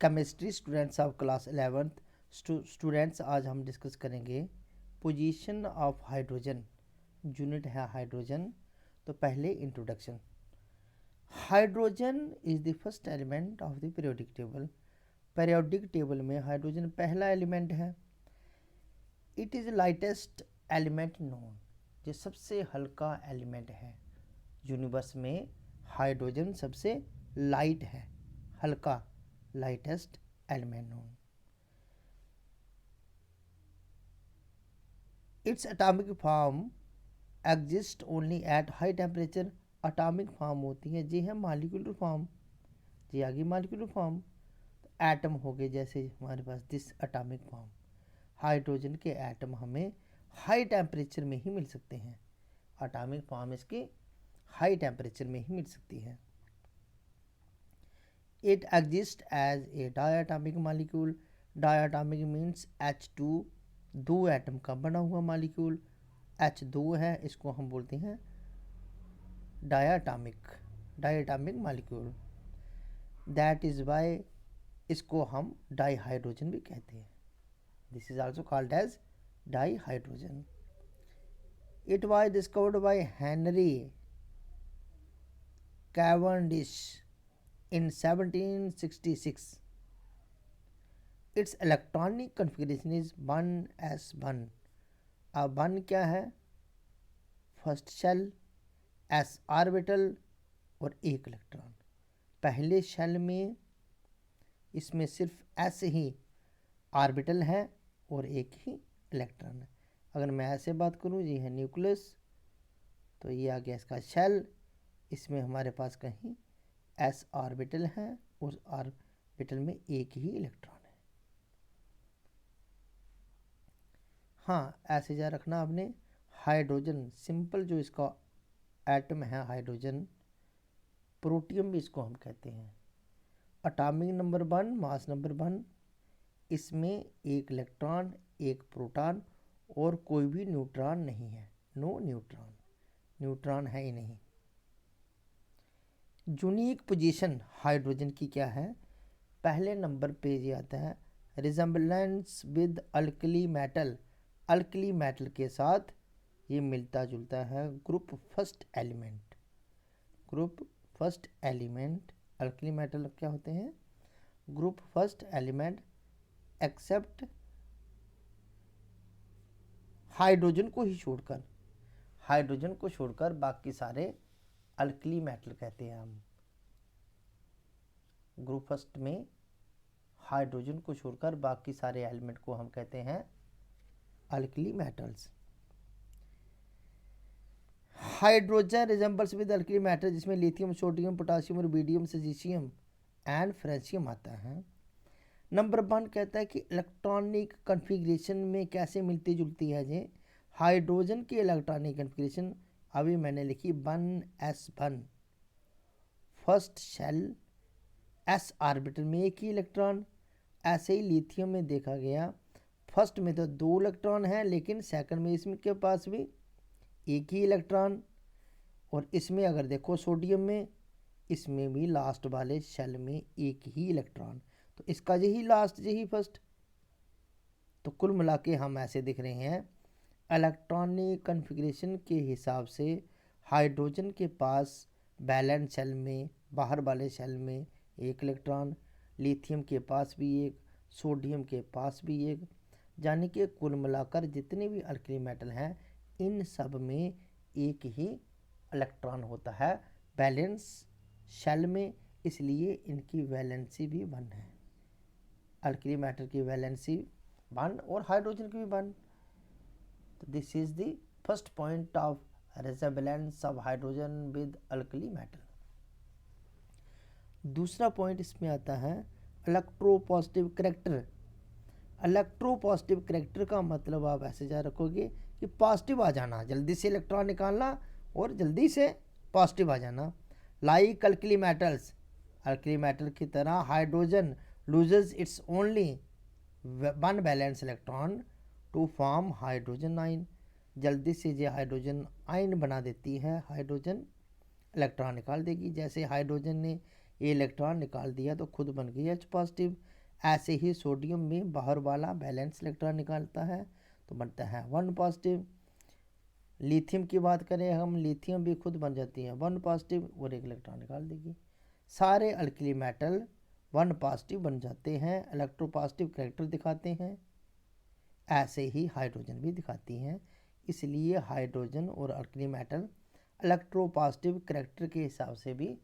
Chemistry students of class 11th students, आज हम discuss करेंगे पोजीशन ऑफ हाइड्रोजन। यूनिट है हाइड्रोजन। तो पहले introduction. Hydrogen is the first element of the periodic table. Periodic table में hydrogen पहला element है। It is lightest element known, जो सबसे हल्का एलिमेंट है यूनिवर्स में। हाइड्रोजन सबसे लाइट है, हल्का, lightest element known. Its atomic form exists only at high temperature. atomic form होती है जी है molecular form, जी आगे molecular form। एटम हो गए जैसे हमारे पास दिस atomic form। हाइड्रोजन के एटम हमें हाई टेम्परेचर में ही मिल सकते हैं। एटॉमिक फॉर्म इसकी हाई टेम्परेचर में ही मिल सकती है। It exists as a diatomic molecule. Diatomic means H2, दो एटम का बना हुआ मॉलिक्यूल। H2 है, इसको हम बोलते हैं diatomic molecule. That is why इसको हम डाईहाइड्रोजन भी कहते हैं। This is also called as dihydrogen. It was discovered by Henry Cavendish in 1766. Its electronic configuration is 1s1. अब 1 क्या है? फर्स्ट शेल, s ऑर्बिटल और एक इलेक्ट्रॉन। पहले शेल में इसमें सिर्फ s ही ऑर्बिटल है और एक ही इलेक्ट्रॉन है। अगर मैं ऐसे बात करूँ, ये है न्यूक्लियस, तो ये आ गया इसका शेल। इसमें हमारे पास कहीं s ऑर्बिटल है, उस ऑर्बिटल में एक ही इलेक्ट्रॉन है। हाँ, ऐसे जा रखना आपने। हाइड्रोजन सिंपल जो इसका एटम है हाइड्रोजन, प्रोटियम भी इसको हम कहते हैं। Atomic number 1, mass number 1। इसमें एक इलेक्ट्रॉन, एक प्रोटॉन और कोई भी न्यूट्रॉन नहीं है। नो न्यूट्रॉन, न्यूट्रॉन है ही नहीं। यूनिक पोजीशन हाइड्रोजन की क्या है? पहले नंबर पे ये आता है resemblance with alkali metal. Alkali metal के साथ ये मिलता जुलता है। Group first element, group first element. Alkali metal क्या होते हैं? Group first element except hydrogen को ही छोड़कर, हाइड्रोजन को छोड़कर बाकी सारे अल्कली मेटल कहते हैं हम। ग्रुप फर्स्ट में हाइड्रोजन को छोड़कर बाकी सारे एलिमेंट को हम कहते हैं alkali metals. Hydrogen resembles with alkali metal, जिसमें लिथियम, सोडियम, पोटासियम और बीडियम, सिजीशियम एंड फ्रेंशियम आता है। नंबर 1 कहता है कि इलेक्ट्रॉनिक कन्फिग्रेशन में कैसे मिलती जुलती है जी। हाइड्रोजन की इलेक्ट्रॉनिक कन्फिग्रेशन अभी मैंने लिखी 1s1। First shell, s orbital में एक ही इलेक्ट्रॉन। ऐसे ही लिथियम में देखा गया, फर्स्ट में तो 2 इलेक्ट्रॉन हैं, लेकिन सेकंड में इसमें के पास भी एक ही इलेक्ट्रॉन। और इसमें अगर देखो सोडियम में, इसमें भी लास्ट वाले शेल में एक ही इलेक्ट्रॉन। तो इसका यही लास्ट, यही फर्स्ट। तो कुल मिला के हम ऐसे दिख रहे हैं। इलेक्ट्रॉनिक कन्फिग्रेशन के हिसाब से हाइड्रोजन के पास बैलेंस शेल में, बाहर वाले शेल में एक इलेक्ट्रॉन, लिथियम के पास भी एक, सोडियम के पास भी एक। यानी कि कुल मिलाकर जितने भी अल्कली मेटल हैं, इन सब में एक ही इलेक्ट्रॉन होता है बैलेंस शेल में। इसलिए इनकी वैलेंसी भी 1 है। अल्कली मेटल की वैलेंसी 1 और हाइड्रोजन की भी 1। तो this is the first point of resemblance of hydrogen with alkali metal. दूसरा पॉइंट इसमें आता है इलेक्ट्रोपॉजिटिव करेक्टर। इलेक्ट्रोपॉजिटिव करेक्टर का मतलब आप ऐसे जा रखोगे कि पॉजिटिव आ जाना, जल्दी से इलेक्ट्रॉन निकालना और जल्दी से पॉजिटिव आ जाना। Like alkali metals, alkali metal की तरह hydrogen loses its only 1 valence electron to form hydrogen ion. जल्दी से ये हाइड्रोजन आयन बना देती है, हाइड्रोजन इलेक्ट्रॉन निकाल देगी। जैसे हाइड्रोजन ने ये इलेक्ट्रॉन निकाल दिया तो खुद बन गई H पॉजिटिव। ऐसे ही सोडियम में बाहर वाला बैलेंस इलेक्ट्रॉन निकालता है तो बनता है 1 पॉजिटिव। लिथियम की बात करें हम, लिथियम भी खुद बन जाती है 1 पॉजिटिव और एक इलेक्ट्रॉन निकाल देगी। सारे अल्कली मेटल 1 पॉजिटिव बन जाते हैं, इलेक्ट्रोपॉजिटिव कैरेक्टर दिखाते हैं। ऐसे ही हाइड्रोजन भी दिखाती हैं। इसलिए हाइड्रोजन और अल्कली मेटल इलेक्ट्रोपॉजिटिव कैरेक्टर के हिसाब से भी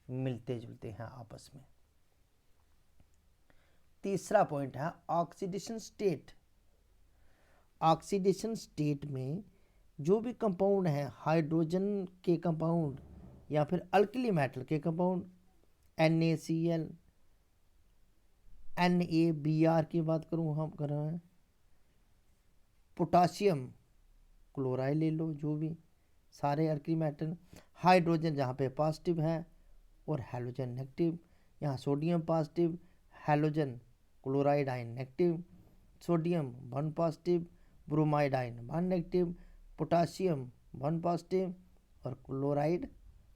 मिलते जुलते हैं आपस में। तीसरा पॉइंट है ऑक्सीडेशन स्टेट। ऑक्सीडेशन स्टेट में जो भी कंपाउंड है, हाइड्रोजन के कंपाउंड या फिर अल्कली मेटल के कंपाउंड, NaCl, NaBr की बात करूँ हम कर रहे हैं, पोटाशियम क्लोराइड ले लो, जो भी सारे अल्कली मेटल, हाइड्रोजन जहाँ पे पॉजिटिव है और हैलोजन नेगेटिव, यहाँ sodium positive, halogen chloride ion negative, sodium 1 positive, bromide ion 1 negative, potassium 1 positive और क्लोराइड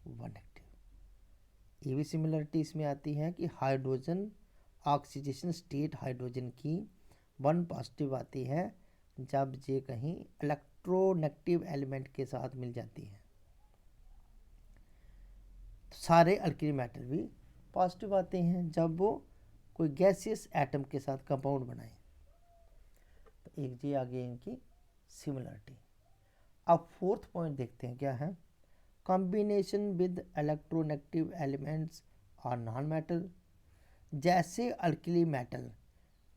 1 नेगेटिव। ये भी सिमिलरिटी इसमें आती है कि हाइड्रोजन ऑक्सीडेशन स्टेट हाइड्रोजन की 1 पॉजिटिव आती है जब ये कहीं इलेक्ट्रोनेगेटिव एलिमेंट के साथ मिल जाती है। तो सारे अल्कली मेटल भी पॉजिटिव आते हैं जब वो कोई गैसियस एटम के साथ कंपाउंड बनाए। तो एक जी आगे इनकी सिमिलरिटी। अब फोर्थ पॉइंट देखते हैं क्या है, कॉम्बिनेशन विद इलेक्ट्रोनेगेटिव एलिमेंट्स और नॉन मेटल। जैसे अल्कली मेटल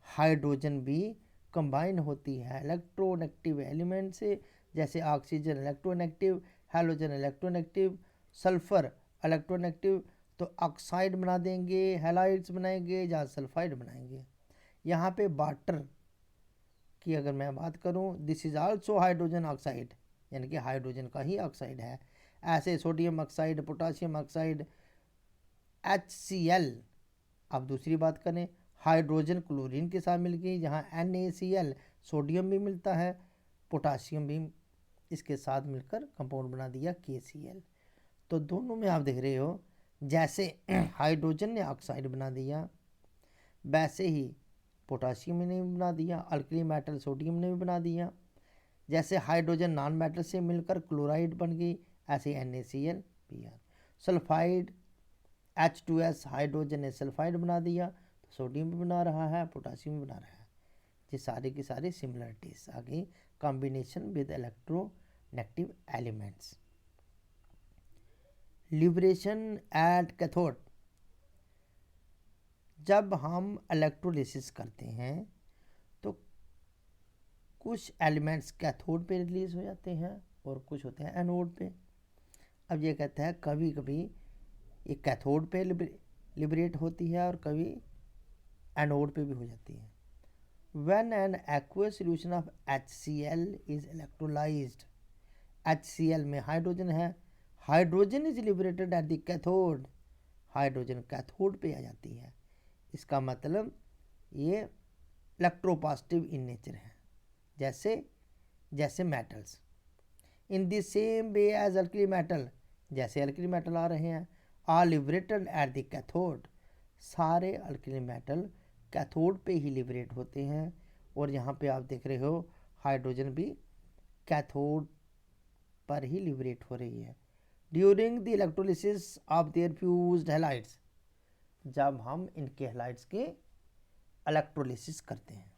हाइड्रोजन भी कंबाइन होती है इलेक्ट्रोनेगेटिव एलिमेंट से, जैसे oxygen electronegative, halogen electronegative, sulphur electronegative, तो ऑक्साइड बना देंगे, हैलाइड्स बनाएंगे या सल्फाइड बनाएंगे। यहाँ पे वाटर की अगर मैं बात करूँ, this is also hydrogen oxide, यानी कि हाइड्रोजन का ही ऑक्साइड है। ऐसे sodium oxide, potassium oxide, HCl। अब दूसरी बात करें, हाइड्रोजन क्लोरीन के साथ मिल गई, जहाँ NaCl सोडियम भी मिलता है, पोटाशियम भी इसके साथ मिलकर कंपाउंड बना दिया KCl। तो दोनों में आप देख रहे हो जैसे हाइड्रोजन ने ऑक्साइड बना दिया, वैसे ही पोटाशियम ने भी बना दिया, अल्कली मेटल सोडियम ने भी बना दिया। जैसे हाइड्रोजन नॉन मेटल से मिलकर क्लोराइड बन गई, ऐसे NaCl Br। Sulphide H2S, hydrogen ने सल्फाइड बना दिया, तो सोडियम भी बना रहा है, पोटाशियम भी बना रहा है। ये सारे के सारे सिमिलरिटीज आ गई combination with electronegative elements. Liberation at cathode. जब हम इलेक्ट्रोलिसिस करते हैं तो कुछ एलिमेंट्स कैथोड पे रिलीज हो जाते हैं और कुछ होते हैं एनोड पे। अब ये कहता है कभी कभी ये कैथोड पे लिबरेट होती है और कभी एनोड पे भी हो जाती है। When an aqueous solution of HCl is electrolyzed, HCl में हाइड्रोजन है, hydrogen is liberated at the cathode, hydrogen cathode पे आ जाती है। इसका मतलब ये इलेक्ट्रोपॉजिटिव इन नेचर है, जैसे metals. In the same way as alkali metal, जैसे अल्कली मेटल आ रहे हैं, are liberated at the cathode, सारे अल्कली मेटल कैथोड पे ही लिबरेट होते हैं। और यहाँ पे आप देख रहे हो हाइड्रोजन भी कैथोड पर ही लिबरेट हो रही है during the electrolysis of their fused halides, जब हम इनके हैलाइड्स के इलेक्ट्रोलिसिस करते हैं।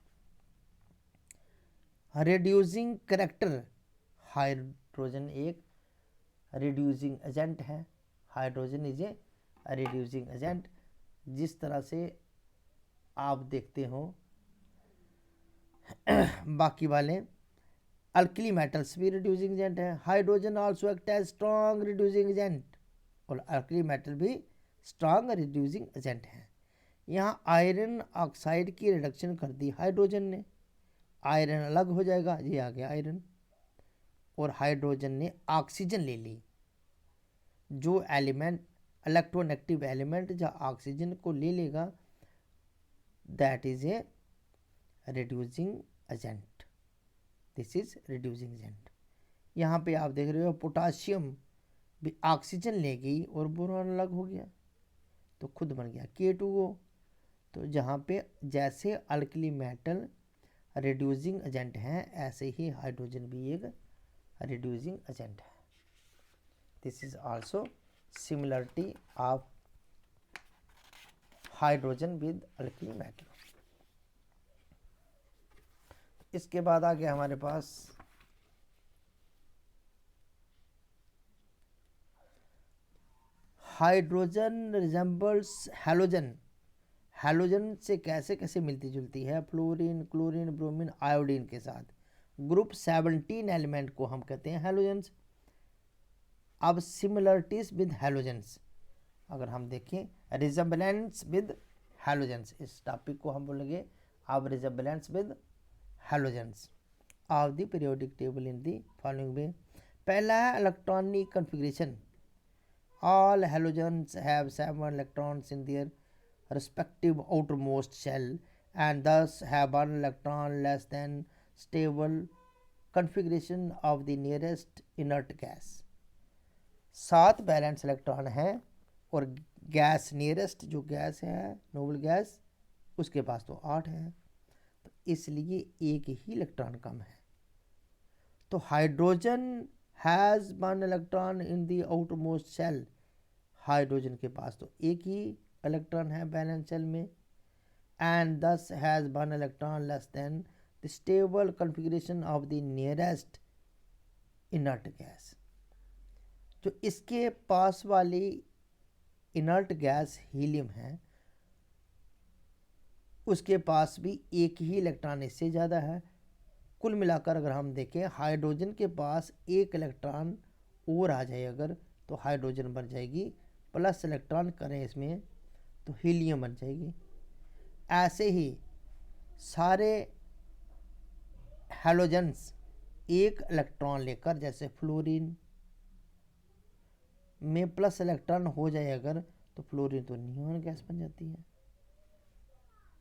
रिड्यूसिंग करैक्टर, हाइड्रोजन एक रिड्यूसिंग एजेंट है, hydrogen is a reducing agent. जिस तरह से आप देखते हो बाकी वाले अल्कली मेटल्स भी रिड्यूसिंग एजेंट है, hydrogen also act as strong reducing agent, और अल्कली मेटल भी स्ट्रॉन्ग रिड्यूसिंग एजेंट है। यहाँ आयरन ऑक्साइड की रिडक्शन कर दी हाइड्रोजन ने, आयरन अलग हो जाएगा, ये आ गया आयरन, और हाइड्रोजन ने ऑक्सीजन ले ली। जो एलिमेंट इलेक्ट्रोनेगेटिव एलिमेंट जो ऑक्सीजन को ले लेगा that is a reducing agent, this is reducing agent. यहाँ पे आप देख रहे हो पोटाशियम भी ऑक्सीजन ले गई और बोरॉन अलग हो गया, तो खुद बन गया K2O। तो जहाँ पे जैसे अल्कली मेटल रिड्यूसिंग एजेंट हैं ऐसे ही हाइड्रोजन भी एक रिड्यूसिंग एजेंट है। This is also similarity of hydrogen with alkali metal. इसके बाद आ गया हमारे पास हाइड्रोजन रिजेंबल्स हैलोजन। हैलोजन से कैसे कैसे मिलती जुलती है? फ्लोरीन, क्लोरीन, ब्रोमीन, आयोडीन के साथ। ग्रुप 17 एलिमेंट को हम कहते हैं हैलोजन्स। अब सिमिलरिटीज विद हैलोजन्स अगर हम देखें, रिजेंबलेंस विद हैलोजन्स, इस टॉपिक को हम बोलेंगे अब resemblance with halogens of the periodic table in the following वे। पहला है electronic configuration. All halogens have 7 electrons in their respective outermost shell and thus have 1 electron less than stable configuration of the nearest inert gas। 7 balance electron हैं और gas nearest जो gas है noble gas उसके पास तो 8 है, तो इसलिए एक ही इलेक्ट्रॉन कम है। तो hydrogen has 1 electron in the outermost shell. Hydrogen के पास तो एक ही इलेक्ट्रॉन है बैलेंस शेल में, and this has 1 electron less than the stable configuration of the nearest inert gas. जो इसके पास वाली इनर्ट गैस हीलियम है उसके पास भी एक ही इलेक्ट्रॉन इससे ज़्यादा है। कुल मिलाकर अगर हम देखें हाइड्रोजन के पास एक इलेक्ट्रॉन और आ जाए अगर तो हाइड्रोजन बन जाएगी, प्लस इलेक्ट्रॉन करें इसमें तो हीलियम बन जाएगी। ऐसे ही सारे हैलोजन्स एक इलेक्ट्रॉन लेकर, जैसे फ्लोरीन में प्लस इलेक्ट्रॉन हो जाए अगर तो फ्लोरीन तो नियॉन गैस बन जाती है।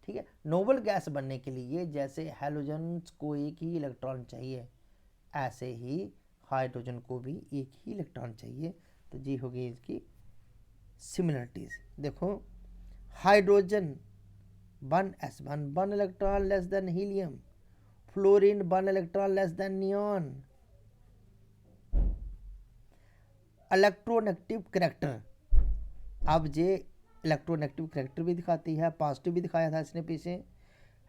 ठीक है, नोबल गैस बनने के लिए जैसे हैलोजन्स को एक ही इलेक्ट्रॉन चाहिए ऐसे ही हाइड्रोजन को भी एक ही इलेक्ट्रॉन चाहिए। तो जी होगी इसकी सिमिलरिटीज। देखो hydrogen 1s1 1 electron less then helium, fluorine 1 electron less then neon. Electronegative character, अब ये इलेक्ट्रोनेगेटिव करैक्टर भी दिखाती है, पॉजिटिव भी दिखाया था इसने पीछे।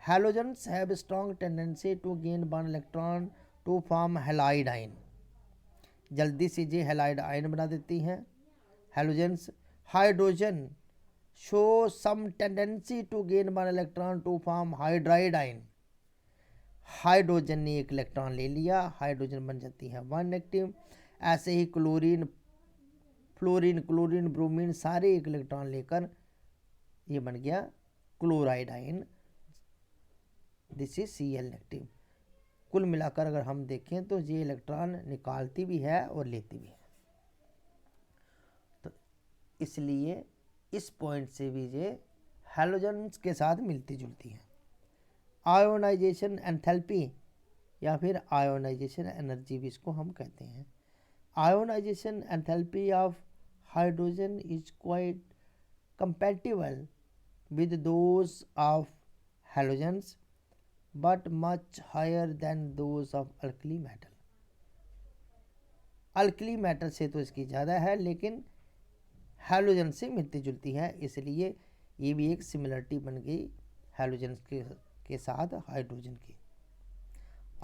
Halogens have strong tendency to gain 1 electron to form halide ion. जल्दी से ये हैलाइड आयन बना देती हैं halogens. Hydrogen show some tendency to gain 1 electron to form hydride ion. Hydrogen ने एक इलेक्ट्रॉन ले लिया, हाइड्रोजन बन जाती है 1 नेगेटिव। ऐसे ही क्लोरीन, फ्लोरीन, क्लोरीन, ब्रोमीन सारे एक इलेक्ट्रॉन लेकर ये बन गया chloride ion, this is Cl negative. कुल मिलाकर अगर हम देखें तो ये इलेक्ट्रॉन निकालती भी है और लेती भी है, तो इसलिए इस पॉइंट से भी ये हैलोजन्स के साथ मिलती जुलती है। आयोनाइजेशन एंथैल्पी या फिर आयोनाइजेशन एनर्जी भी इसको हम कहते हैं। Ionisation enthalpy of hydrogen is quite compatible with those of halogens but much higher than those of alkali metal। Alkali metal से तो इसकी ज़्यादा है लेकिन हैलोजन से मिलती जुलती है, इसलिए ये भी एक सिमिलरिटी बन गई हैलोजन के साथ हाइड्रोजन की।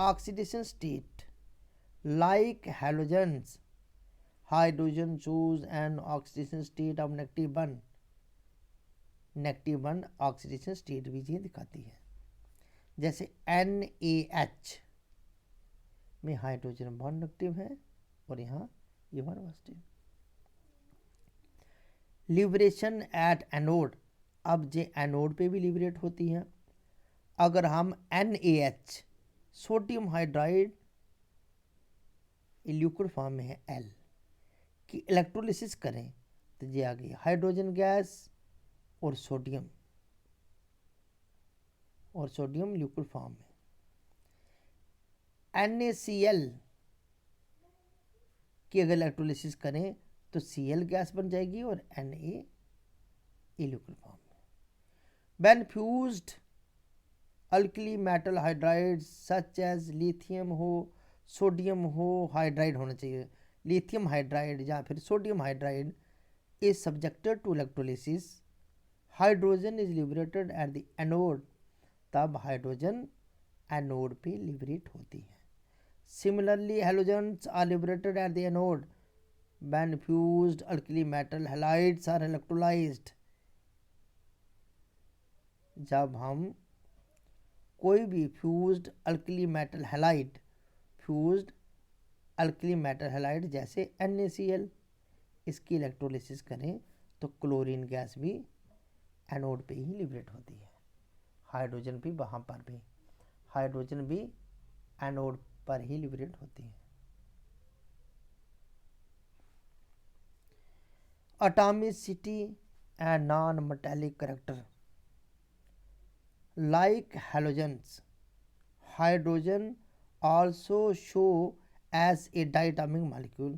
Oxidation state like halogens, hydrogen shows an oxidation state of -1। -1 oxidation state भी ये दिखाती है। जैसे NaH में हाइड्रोजन बॉन्ड नेगेटिव है और यहाँ ये one positive. Liberation at anode, अब ये एनोड पे भी लिबरेट होती है। अगर हम NaH sodium hydride liquid form में है L की इलेक्ट्रोलिसिस करें तो ये आ गई हाइड्रोजन गैस और सोडियम लिक्विड फॉर्म में। NaCl की अगर इलेक्ट्रोलिसिस करें तो Cl गैस बन जाएगी और Na इलिक्विड फॉर्म में। When fused alkali metal hydride such as lithium हो, सोडियम हो, हाइड्राइड होना चाहिए, लिथियम हाइड्राइड या फिर sodium hydride is subjected to electrolysis, hydrogen is liberated at the anode, तब हाइड्रोजन एनोड पे लिबरेट होती है। Similarly halogens are liberated at the anode when fused alkali metal halides are electrolysed. जब हम कोई भी fused alkali metal halide, fused alkali metal halide जैसे NaCl, इसकी इलेक्ट्रोलिसिस करें तो क्लोरीन गैस भी एनोड पे ही लिबरेट होती है, हाइड्रोजन भी वहाँ पर भी, हाइड्रोजन भी एनोड पर ही लिबरेट होती है। Atomicity and non metallic character like halogens, hydrogen also show as a diatomic molecule,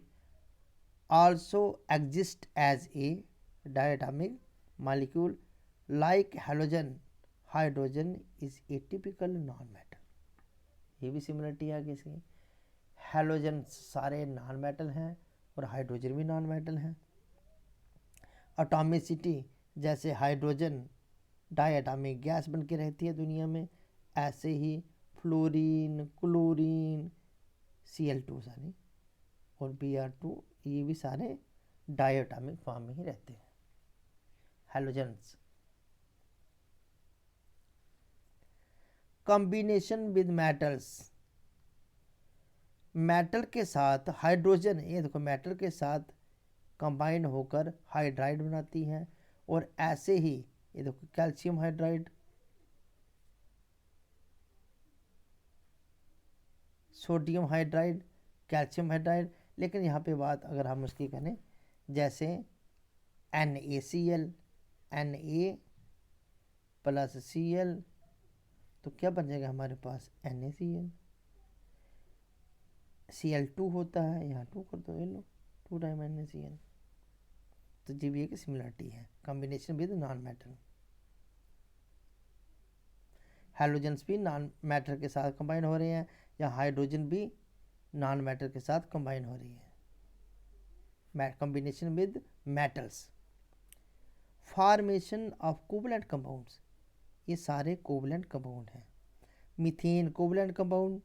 also exist as a diatomic molecule like halogen, hydrogen is a typical non-metal। ये भी सिमिलरिटी है किसकी, halogen सारे non metal हैं और hydrogen भी non metal हैं। Atomicity जैसे हाइड्रोजन डायटॉमिक गैस बन के रहती है दुनिया में, ऐसे ही फ्लोरीन, क्लोरीन, Cl2 सारे और Br2 ये भी सारे डायटॉमिक फॉर्म में ही रहते हैं halogens. Combination with metals, metal के साथ हाइड्रोजन, ये देखो मेटल के साथ कंबाइन होकर हाइड्राइड बनाती है, और ऐसे ही ये देखो calcium hydride, sodium hydride, calcium hydride. लेकिन यहाँ पे बात अगर हम उसकी करें जैसे NaCl, Na प्लस Cl, तो क्या बन जाएगा हमारे पास NaCl, Cl2 होता है, यहाँ 2 कर दो, ये लो 2 टाइम NaCl। तो जी भी एक सिमिलरिटी है, combination with non metal. Halogens भी नॉन मैटर के साथ कंबाइन हो रहे हैं, या हाइड्रोजन भी नॉन मैटर के साथ कंबाइन हो रही है, combination with metals. Formation of covalent compounds, ये सारे कोवलेंट कंपाउंड हैं। Methane covalent compound,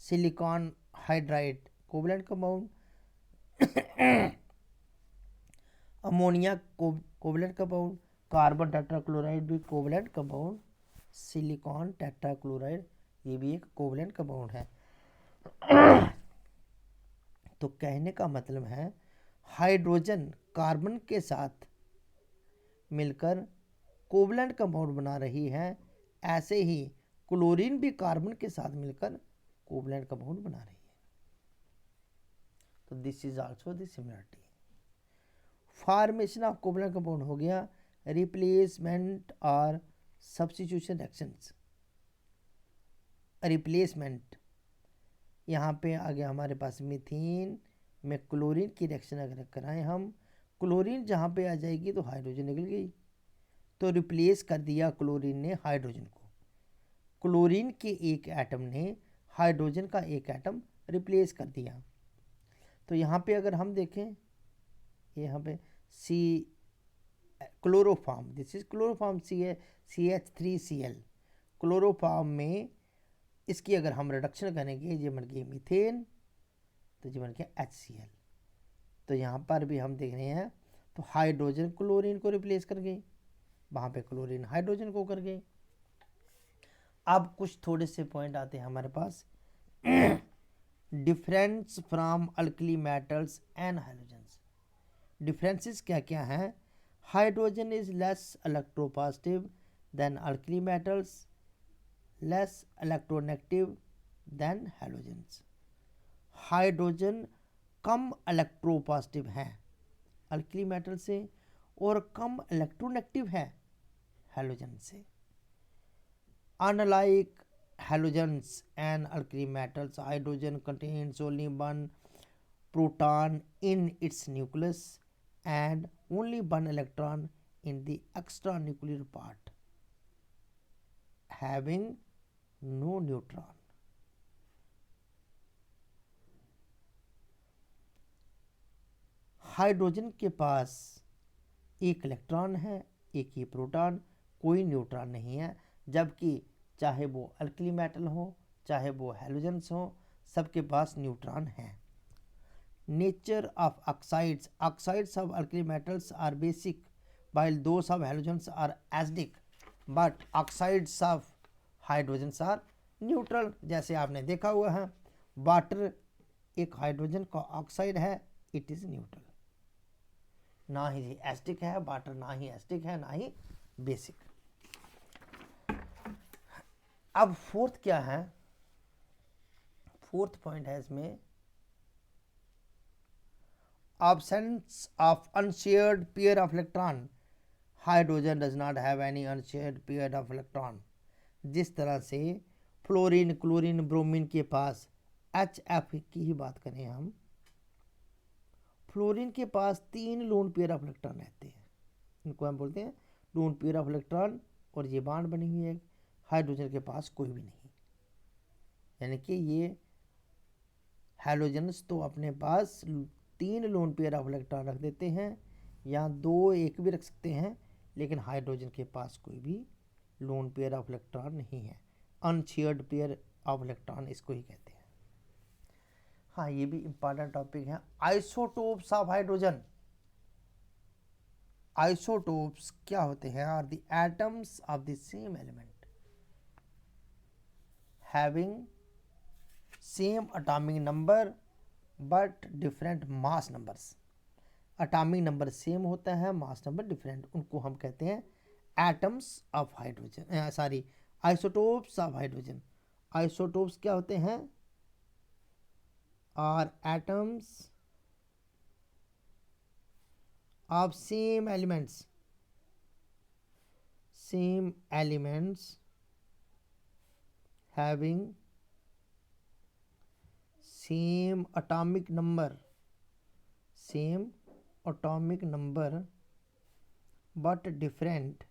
silicon hydride covalent compound, ammonia covalent compound, carbon tetrachloride भी कोवलेंट कंपाउंड, सिलिकॉन टेट्राक्लोराइड ये भी एक कोवलेंट कंपाउंड है। तो कहने का मतलब है हाइड्रोजन कार्बन के साथ मिलकर कोवलेंट कंपाउंड बना रही है, ऐसे ही क्लोरीन भी कार्बन के साथ मिलकर कोवलेंट कंपाउंड बना रही है। तो this is also the similarity. Formation of covalent compound हो गया, रिप्लेसमेंट और सब्स्टिट्यूशन रिएक्शंस। रिप्लेसमेंट, यहाँ पे आ गया हमारे पास मीथेन में क्लोरीन की रिएक्शन अगर कराएं हम, क्लोरीन जहाँ पे आ जाएगी तो हाइड्रोजन निकल गई, तो रिप्लेस कर दिया क्लोरीन ने हाइड्रोजन को, क्लोरीन के एक एटम ने हाइड्रोजन का एक एटम रिप्लेस कर दिया। तो यहाँ पे अगर हम देखें, यहाँ पे see chloroform, this is chloroform CH3Cl, chloroform में इसकी अगर हम रिडक्शन करेंगे, ये बन गई मीथेन, तो ये बन गया HCl। तो यहाँ पर भी हम देख रहे हैं, तो हाइड्रोजन क्लोरीन को रिप्लेस कर गई, वहाँ पे क्लोरीन हाइड्रोजन को कर गई। अब कुछ थोड़े से पॉइंट आते हैं हमारे पास। Difference from alkali metals and hydrogens, differences क्या क्या हैं। Hydrogen is less electropositive than alkali metals, less electronegative than halogens. Hydrogen कम इलेक्ट्रोपॉजिटिव है अल्कली मेटल से और कम इलेक्ट्रोनेगेटिव है हैलोजन से। Unlike halogens and alkali metals, hydrogen contains only one proton in its nucleus and only one electron in the extranuclear part having no neutron. Hydrogen के पास एक electron है, एक ही प्रोटॉन, कोई न्यूट्रॉन नहीं है, जबकि चाहे वो अल्कली मेटल हो, चाहे वो हैलोजेंस हो, सबके पास न्यूट्रॉन है. Nature of oxides. Oxides of alkali metals are basic while those of halogens are acidic, but oxides of hydrogens are neutral. जैसे आपने देखा हुआ है, वाटर एक हाइड्रोजन का ऑक्साइड है, इट इज न्यूट्रल. ना ही एसिडिक है वाटर, ना ही एसिडिक है, ना ही बेसिक. अब फोर्थ क्या है, फोर्थ पॉइंट है इसमें absence of unshared pair of electron. Hydrogen does not have any unshared pair of electron. जिस तरह से फ्लोरीन, क्लोरीन, ब्रोमीन के पास HF की ही बात करें हम, फ्लोरीन के पास 3 लोन पेयर ऑफ इलेक्ट्रॉन रहते हैं, इनको हम बोलते हैं लोन पेयर ऑफ इलेक्ट्रॉन, और ये बांड बनी हुई है. हाइड्रोजन के पास कोई भी नहीं, यानी कि ये हैलोजेंस तो अपने पास 3 लोन पेयर ऑफ इलेक्ट्रॉन रख देते हैं, या 2 एक भी रख सकते हैं, लेकिन हाइड्रोजन के पास कोई भी लोन पेयर ऑफ इलेक्ट्रॉन नहीं है. अनशेयर्ड पेयर ऑफ इलेक्ट्रॉन इसको ही कहते हैं. हाँ, ये भी इंपॉर्टेंट टॉपिक है. Isotopes of hydrogen. आइसोटोप्स क्या होते हैं? Are the atoms of the same element having same atomic number but different mass numbers. Atomic number same होता है, मास नंबर डिफरेंट, उनको हम कहते हैं atoms of hydrogen, sorry isotopes of hydrogen. Isotopes क्या होते हैं? Are atoms of same elements having same atomic number but different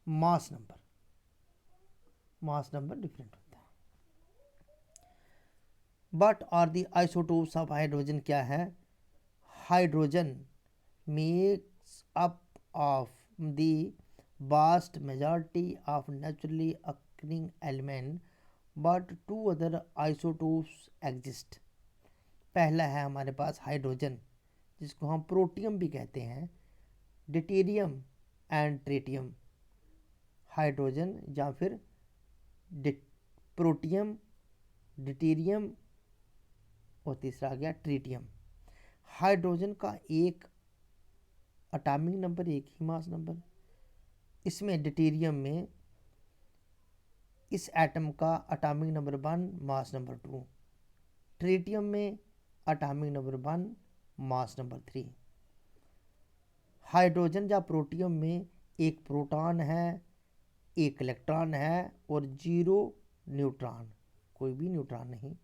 mass number different होता है. but are the isotopes of hydrogen क्या है? Hydrogen makes up of the vast majority of naturally occurring element but 2 other isotopes exist. पहला है हमारे पास hydrogen, जिसको हम protium भी कहते हैं, डिटेरियम एंड ट्रेटियम. हाइड्रोजन या फिर प्रोटियम, डिटेरियम, और तीसरा आ गया ट्रेटियम. हाइड्रोजन का एक एटॉमिक नंबर, एक ही मास नंबर. इसमें डिटेरियम में इस एटम का एटॉमिक नंबर 1, मास नंबर 2. ट्रेटियम में atomic number 1, mass number 3. Hydrogen या प्रोटियम में एक प्रोटॉन है, एक इलेक्ट्रॉन है और 0 न्यूट्रॉन, कोई भी न्यूट्रॉन नहीं.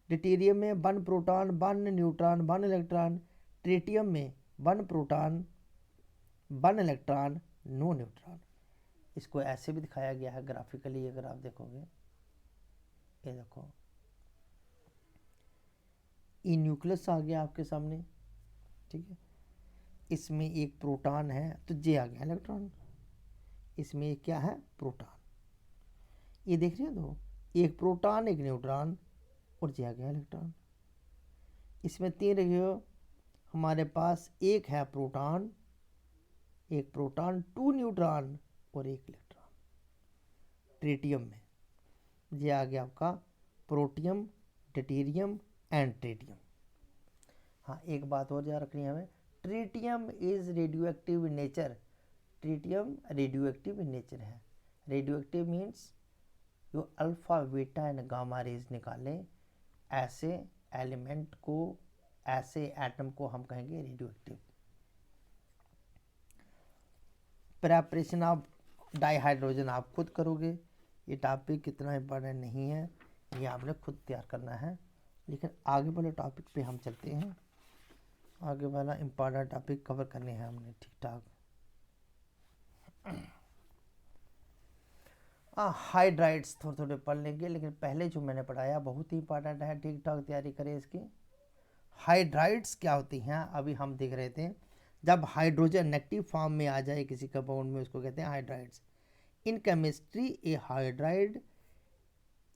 डिटेरियम में 1 प्रोटॉन, 1 न्यूट्रॉन, 1 इलेक्ट्रॉन. ट्रेटियम में 1 प्रोटॉन, 1 इलेक्ट्रॉन, नो न्यूट्रॉन. इसको ऐसे भी दिखाया गया है ग्राफिकली, अगर आप देखोगे, ये देखो, ये न्यूक्लियस आ गया आपके सामने, ठीक है. इसमें एक प्रोटॉन है तो जे आ गया इलेक्ट्रॉन. इसमें एक क्या है? प्रोटॉन. ये देख रहे हो, दो, एक प्रोटॉन, एक न्यूट्रॉन, और जे आ गया इलेक्ट्रॉन. इसमें 3 रखे हो, हमारे पास एक है प्रोटॉन, 2 न्यूट्रॉन और 1 इलेक्ट्रॉन. ट्रेटियम में ये आ गया आपका प्रोटियम, डिटेरियम एंड ट्रेटियम. हाँ, एक बात और याद रखनी है हमें, tritium is radioactive in nature. Tritium radioactive in nature है. रेडियो एक्टिव मीन्स जो alpha, beta and gamma rays निकाले, ऐसे एलिमेंट को, ऐसे एटम को हम कहेंगे radioactive. Preparation of dihydrogen आप खुद करोगे, ये टॉपिक इतना इम्पोर्टेंट नहीं है, ये आपने खुद तैयार करना है. लेकिन आगे वाले टॉपिक पे हम चलते हैं. आगे वाला इम्पॉर्टेंट टॉपिक कवर करने हैं हमने ठीक ठाक। हाइड्राइड्स थोड़े थोड़े पढ़ लेंगे, लेकिन पहले जो मैंने पढ़ाया बहुत ही इंपॉर्टेंट है, ठीक ठाक तैयारी करें इसकी। हाइड्राइड्स क्या होती हैं अभी हम देख रहे थे। जब हाइड्रोजन नेगेटिव फॉर्म में आ जाए किसी कंपाउंड में, उसको कहते हैं hydrides. In chemistry A hydride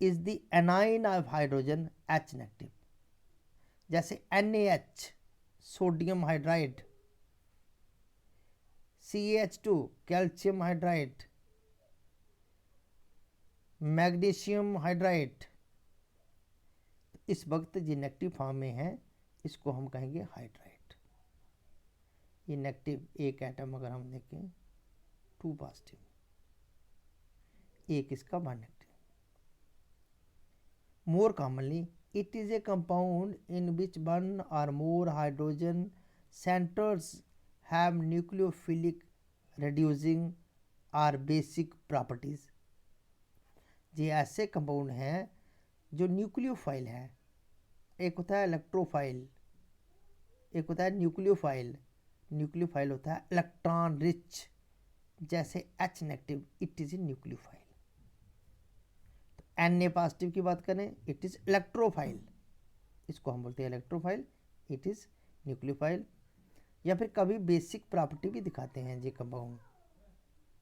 is the A9 of hydrogen H negative. जैसे NaH sodium hydride, CaH2 calcium hydride, magnesium hydride. इस वक्त ये नेगेटिव फॉर्म में है, इसको हम कहेंगे हाइड्राइड। ये नेगेटिव एक एटम अगर हम देखें 2 पॉजिटिव, एक इसका 1 negative. More commonly it is a compound in which one or more hydrogen centers have nucleophilic reducing or basic properties। ये ऐसे कंपाउंड हैं जो न्यूक्लियोफाइल है। एक होता है इलेक्ट्रोफाइल, एक होता है न्यूक्लियोफाइल। न्यूक्लियोफाइल होता है इलेक्ट्रॉन रिच, जैसे H negative, it is a nucleophile. Na positive की बात करें, इट इज इलेक्ट्रोफाइल, इसको हम बोलते हैं इलेक्ट्रोफाइल, इट इज न्यूक्लियोफाइल। या फिर कभी बेसिक प्रॉपर्टी भी दिखाते हैं ये compound.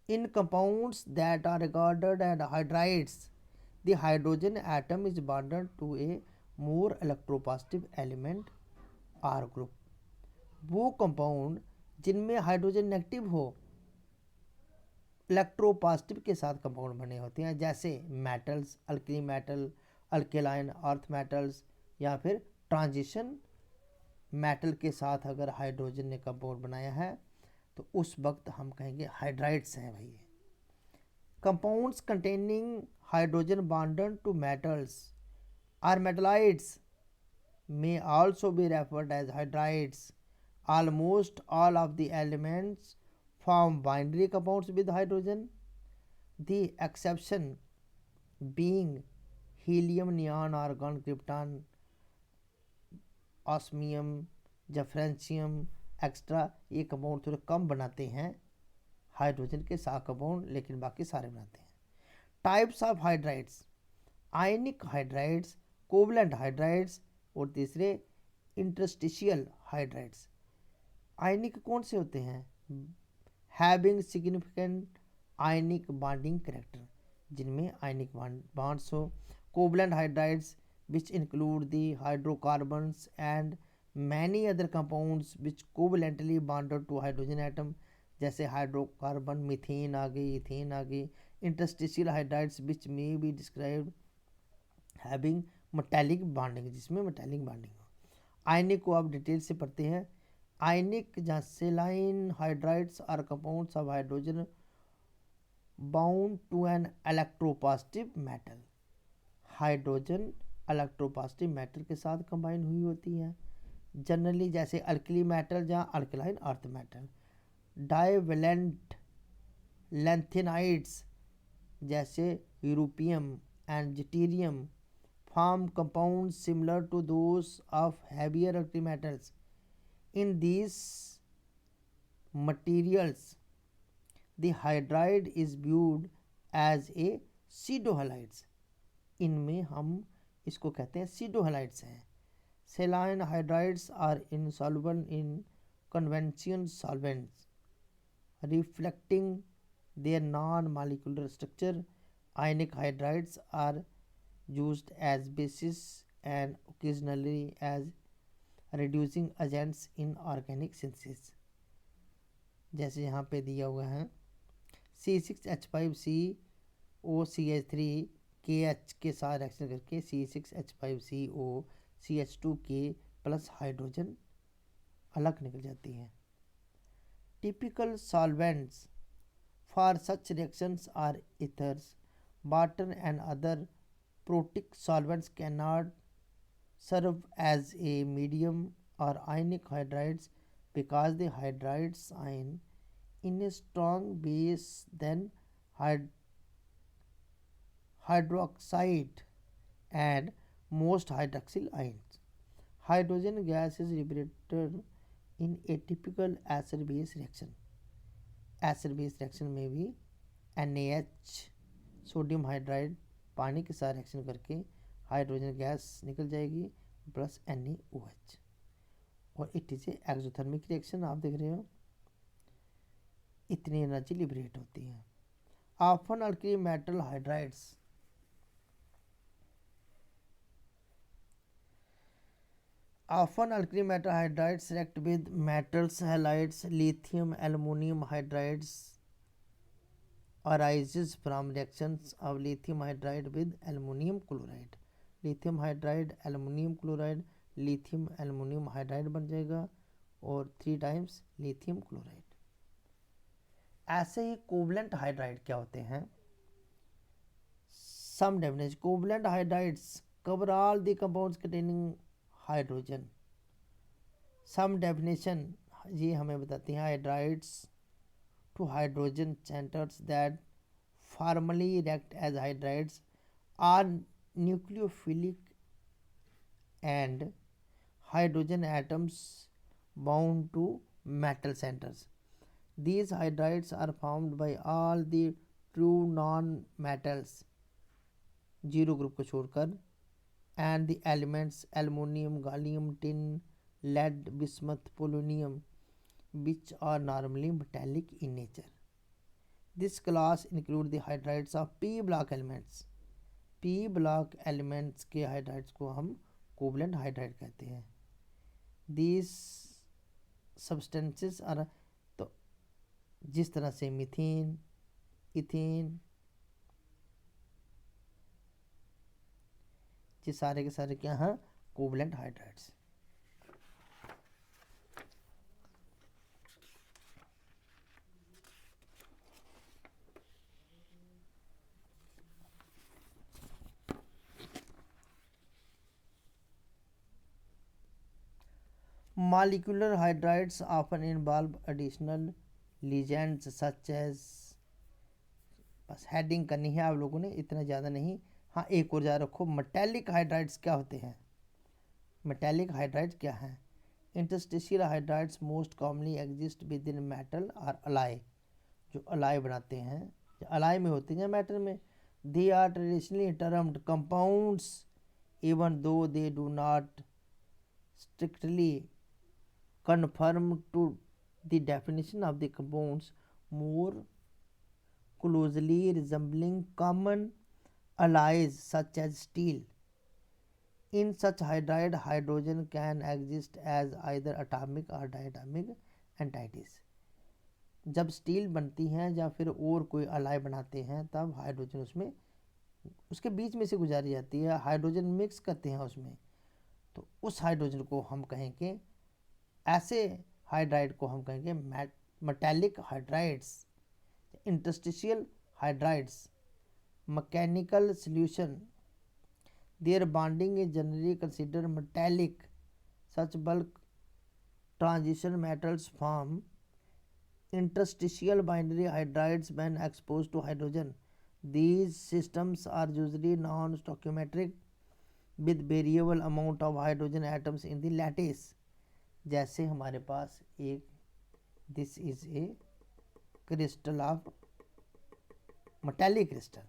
In compounds that are regarded and hydrides the hydrogen atom is bonded to a more electropositive element or group. वो कंपाउंड जिनमें हाइड्रोजन नेगेटिव हो, इलेक्ट्रोपॉजिटिव के साथ कंपाउंड बने होते हैं, जैसे metals, alkali metal, alkaline earth metals, या फिर ट्रांजिशन मेटल के साथ अगर हाइड्रोजन ने कंपाउंड बनाया है तो उस वक्त हम कहेंगे हाइड्राइड्स हैं भाई। Compounds containing hydrogen bonded to metals are metallides may also be referred as hydrides. Almost all of the elements form binary compounds with hydrogen, the exception being helium, neon, argon, krypton, osmium, francium extra. ये compound थोड़े कम बनाते हैं hydrogen के साथ compound, लेकिन बाकी सारे बनाते हैं। Types of hydrides, ionic hydrides, covalent hydrides, और तीसरे इंटरस्टिशियल हाइड्राइड्स। आयनिक कौन से होते हैं? Having significant ionic bonding character, जिनमें आयनिक बॉन्ड्स हो। Covalent hydrides which include the hydrocarbons and many other compounds which covalently bonded to hydrogen atom, जैसे hydrocarbon, methane आ गई, इथेन आ गई। Interstitial hydrides which may be described having metallic bonding, जिसमें metallic bonding हो। Ionic को आप detail से पढ़ते हैं। आयनिक जहाँ saline hydrides are compounds of hydrogen bound to an electropositive metal. Hydrogen electropositive metal के साथ कंबाइन हुई होती है जनरली, जैसे अल्कली मेटल जहाँ alkaline earth metal. Divalent lanthanides जैसे europium and ytterbium form compounds similar to those of heavier earthy metals. In these materials, the hydride is viewed as a pseudohalides. इनमें हम इसको कहते हैं pseudohalides हैं। Saline hydrides are insoluble in conventional solvents, reflecting their non-molecular structure. Ionic hydrides are used as bases and occasionally as reducing agents in organic synthesis। जैसे यहाँ पे दिया हुआ है C6H5COCH3 KH के साथ रिएक्शन करके C6H5COCH2K प्लस हाइड्रोजन अलग निकल जाती हैं। Typical solvents for such reactions are ethers, water and other protic solvents cannot serve as a medium or ionic hydrides because the hydrides ion in a strong base than hydroxide and most hydroxyl ions. Hydrogen gas is liberated in A typical acid base reaction, acid base reaction में भी NaH sodium hydride पानी के साथ reaction करके hydrogen gas निकल जाएगी plus NaOH, और it is a exothermic reaction. आप देख रहे हो इतनी एनर्जी लिबरेट होती है। Often alkali metal hydrides, often alkali metal hydrides react with metals halides, lithium aluminum hydrides arises from reactions of lithium hydride with aluminum chloride, lithium hydride aluminum chloride, lithium aluminum hydride बन जाएगा और 3 times lithium chloride। ऐसे ही covalent hydride क्या होते हैं? Some definition, covalent hydrides cover all the compounds containing hydrogen. Some definition ये हमें बताती हैं hydrides to hydrogen centers that formally react as hydrides are nucleophilic and hydrogen atoms bound to metal centers. These hydrides are formed by all the true non-metals, zero group को छोड़कर, and the elements aluminum, gallium, tin, lead, bismuth, polonium, which are normally metallic in nature. This class include the hydrides of p block elements. p block elements के hydrides को हम covalent hydride कहते हैं। These substances are, तो जिस तरह से methane, ethane, ये सारे के सारे क्या हैं? Covalent hydrides. Molecular hydrides often involve additional ligands such as, बस हेडिंग करनी है आप लोगों ने, इतना ज़्यादा नहीं। हाँ एक और ज़्यादा रखो, मेटेलिक हाइड्राइड्स क्या होते हैं? मेटेलिक हाइड्राइड्स क्या हैं? Interstitial hydrides most commonly exist with in metal और अलाय, जो अलाय बनाते हैं, जो अलाय में होते हैं मेटल में। They are traditionally termed compounds even though they do not strictly conform to the definition of the compounds, more closely resembling common alloys such as steel. In such hydride, hydrogen can exist as either atomic or diatomic entities. जब steel बनती हैं या फिर और कोई अलाय बनाते हैं तब हाइड्रोजन उसमें उसके बीच में से गुजारी जाती है, हाइड्रोजन मिक्स करते हैं उसमें, तो उस हाइड्रोजन को हम कहेंगे, ऐसे हाइड्राइड को हम कहेंगे metallic hydrides. Interstitial hydrides mechanical solution, their bonding is generally considered metallic, such bulk transition metals form interstitial binary hydrides when exposed to hydrogen. These systems are usually non-stoichiometric with variable amount of hydrogen atoms in the lattice. जैसे हमारे पास एक, this is a crystal of metallic crystal,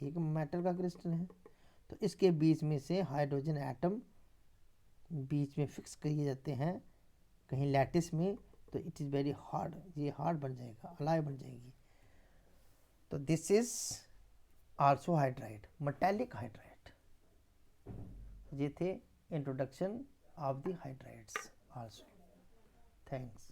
एक metal का crystal है, तो इसके बीच में से हाइड्रोजन एटम बीच में फिक्स किए जाते हैं कहीं लैटिस में, तो इट इज़ वेरी हार्ड, ये हार्ड बन जाएगा, अलाय बन जाएगी। तो this is also hydride, metallic hydride. ये थे introduction of the hydrides also. Thanks.